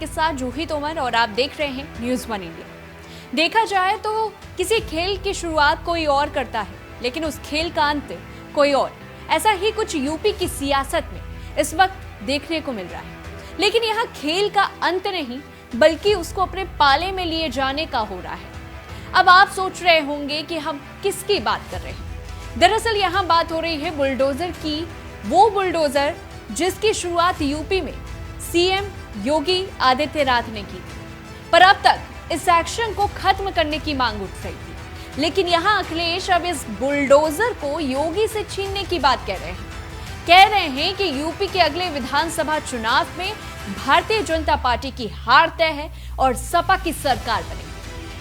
साथ जूही तोमर और आप देख रहे हैं न्यूज़ वन इंडिया। देखा जाए तो किसी खेल की शुरुआत कोई और करता है, लेकिन उस खेल का अंत कोई और। ऐसा ही कुछ यूपी की सियासत में इस वक्त देखने को मिल रहा है। लेकिन यहाँ खेल का अंत नहीं, बल्कि उसको अपने पाले में लिए जाने का हो रहा है। अब आप सोच रहे होंगे कि हम किसकी बात कर रहे हैं। दरअसल यहाँ बात हो रही है बुलडोजर की, वो बुलडोजर जिसकी शुरुआत यूपी में सीएम योगी आदित्यनाथ ने की, पर अब तक इस एक्शन को खत्म करने की मांग उठ रही थी। लेकिन यहाँ अखिलेश अब इस बुलडोजर को योगी से छीनने की बात कह रहे हैं कि यूपी के अगले विधानसभा चुनाव में भारतीय जनता पार्टी की हार तय है और सपा की सरकार बनेगी।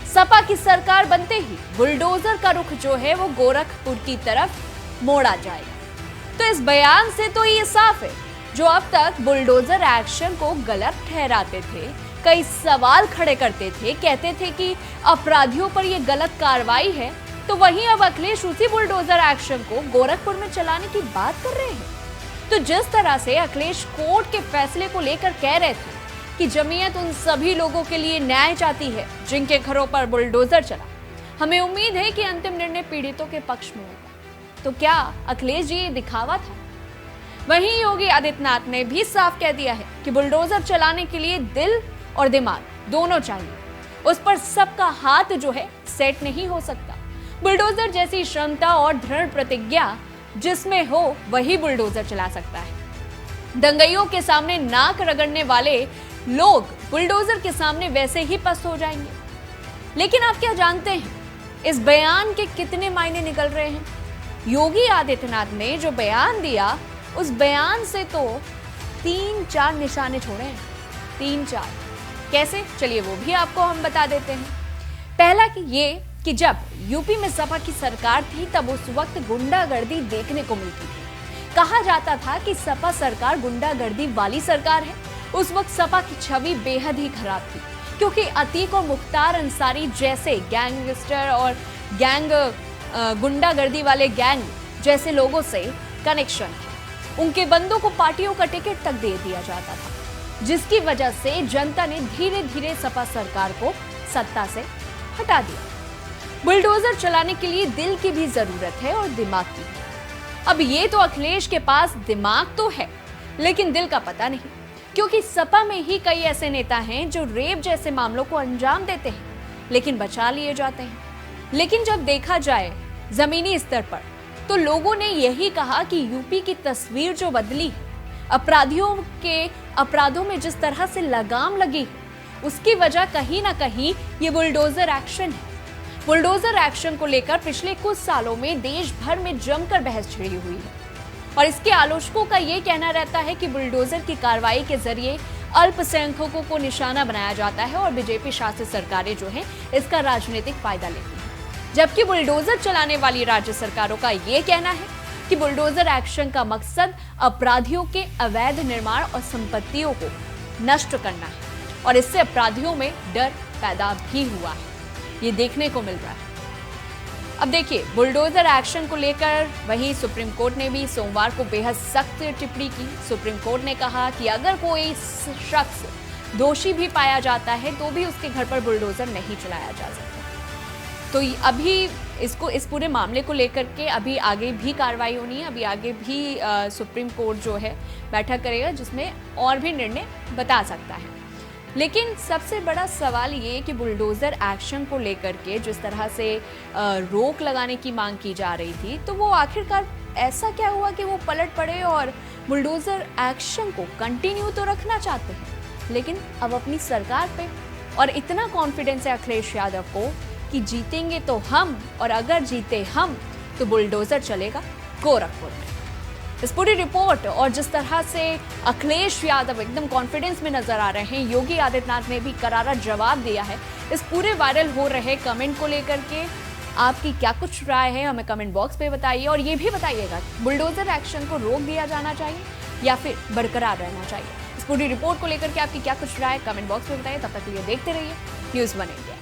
सपा की सरकार बनते ही बुलडोजर का रुख जो है वो गोरखपुर की तरफ मोड़ा जाएगा। तो इस बयान से तो ये साफ है, जो अब तक बुलडोजर एक्शन को गलत ठहराते थे, कई सवाल खड़े करते थे, कहते थे कि अपराधियों पर यह गलत कार्रवाई है, तो वहीं अब अखिलेश उसी बुलडोजर एक्शन को गोरखपुर में चलाने की बात कर रहे हैं। तो जिस तरह से अखिलेश कोर्ट के फैसले को लेकर कह रहे थे कि जमीयत उन सभी लोगों के लिए न्याय चाहती है जिनके घरों पर बुलडोजर चला, हमें उम्मीद है कि अंतिम निर्णय पीड़ितों के पक्ष में होगा। तो क्या अखिलेश जी ये दिखावा था? वहीं योगी आदित्यनाथ ने भी साफ कह दिया है कि बुलडोजर चलाने के लिए दिल और दिमाग दोनों चाहिए, उस पर सबका हाथ जो है सेट नहीं हो सकता। बुलडोजर जैसी क्षमता और दृढ़ प्रतिज्ञा जिसमें हो वही बुलडोजर चला सकता है। दंगइयों के सामने नाक रगड़ने वाले लोग बुलडोजर के सामने वैसे ही पस्त हो जाएंगे। लेकिन आप क्या जानते हैं, इस बयान के कितने मायने निकल रहे हैं? योगी आदित्यनाथ ने जो बयान दिया, उस बयान से तो 3-4 निशाने छोड़े हैं। 3-4 कैसे, चलिए वो भी आपको हम बता देते हैं। पहला कि जब यूपी में सपा की सरकार थी, तब उस वक्त गुंडागर्दी देखने को मिलती थी। कहा जाता था कि सपा सरकार गुंडागर्दी वाली सरकार है। उस वक्त सपा की छवि बेहद ही खराब थी, क्योंकि अतीक और मुख्तार अंसारी जैसे गैंगस्टर और गुंडागर्दी वाले गैंग जैसे लोगों से कनेक्शन है। उनके बंदों को पार्टियों का टिकट तक दे दिया जाता था, जिसकी वजह से जनता ने धीरे धीरे सपा सरकार को सत्ता से हटा दिया। बुलडोजर चलाने के लिए दिल की भी जरूरत है और दिमाग की भी। अब ये तो अखिलेश के पास दिमाग तो है, लेकिन दिल का पता नहीं, क्योंकि सपा में ही कई ऐसे नेता हैं जो रेप जैसे मामलों को अंजाम देते हैं, लेकिन बचा लिए जाते हैं। लेकिन जब देखा जाए जमीनी स्तर पर, तो लोगों ने यही कहा कि यूपी की तस्वीर जो बदली है, अपराधों में जिस तरह से लगाम लगी है, उसकी वजह कहीं ना कहीं ये बुलडोजर एक्शन है। बुलडोजर एक्शन को लेकर पिछले कुछ सालों में देश भर में जमकर बहस छिड़ी हुई है, और इसके आलोचकों का ये कहना रहता है कि बुलडोजर की कार्रवाई के जरिए अल्पसंख्यकों को निशाना बनाया जाता है और बीजेपी शासित सरकारें जो हैं इसका राजनीतिक फायदा लेती हैं। जबकि बुलडोजर चलाने वाली राज्य सरकारों का ये कहना है कि बुलडोजर एक्शन का मकसद अपराधियों के अवैध निर्माण और संपत्तियों को नष्ट करना है, और इससे अपराधियों में डर पैदा भी हुआ है, ये देखने को मिल रहा है। अब देखिए, बुलडोजर एक्शन को लेकर वहीं सुप्रीम कोर्ट ने भी सोमवार को बेहद सख्त टिप्पणी की। सुप्रीम कोर्ट ने कहा कि अगर कोई शख्स दोषी भी पाया जाता है तो भी उसके घर पर बुलडोजर नहीं चलाया जा सकता। तो अभी इस पूरे मामले को लेकर के अभी आगे भी कार्रवाई होनी है। अभी आगे भी सुप्रीम कोर्ट जो है बैठक करेगा, जिसमें और भी निर्णय बता सकता है। लेकिन सबसे बड़ा सवाल ये कि बुलडोजर एक्शन को लेकर के जिस तरह से रोक लगाने की मांग की जा रही थी, तो वो आखिरकार ऐसा क्या हुआ कि वो पलट पड़े और बुलडोजर एक्शन को कंटिन्यू तो रखना चाहते हैं, लेकिन अब अपनी सरकार पे, और इतना कॉन्फिडेंस है अखिलेश यादव को कि जीतेंगे तो हम, और अगर जीते हम तो बुलडोजर चलेगा गोरखपुर में। इस पूरी रिपोर्ट और जिस तरह से अखिलेश यादव एकदम कॉन्फिडेंस में नजर आ रहे हैं, योगी आदित्यनाथ ने भी करारा जवाब दिया है। इस पूरे वायरल हो रहे कमेंट को लेकर के आपकी क्या कुछ राय है, हमें कमेंट बॉक्स पे बताइए। और ये भी बताइएगा बुलडोजर एक्शन को रोक दिया जाना चाहिए या फिर बरकरार रहना चाहिए। इस पूरी रिपोर्ट को लेकर के आपकी क्या कुछ राय, कमेंट बॉक्स में बताइए। तब तक के लिए देखते रहिए न्यूज़ वन इंडिया।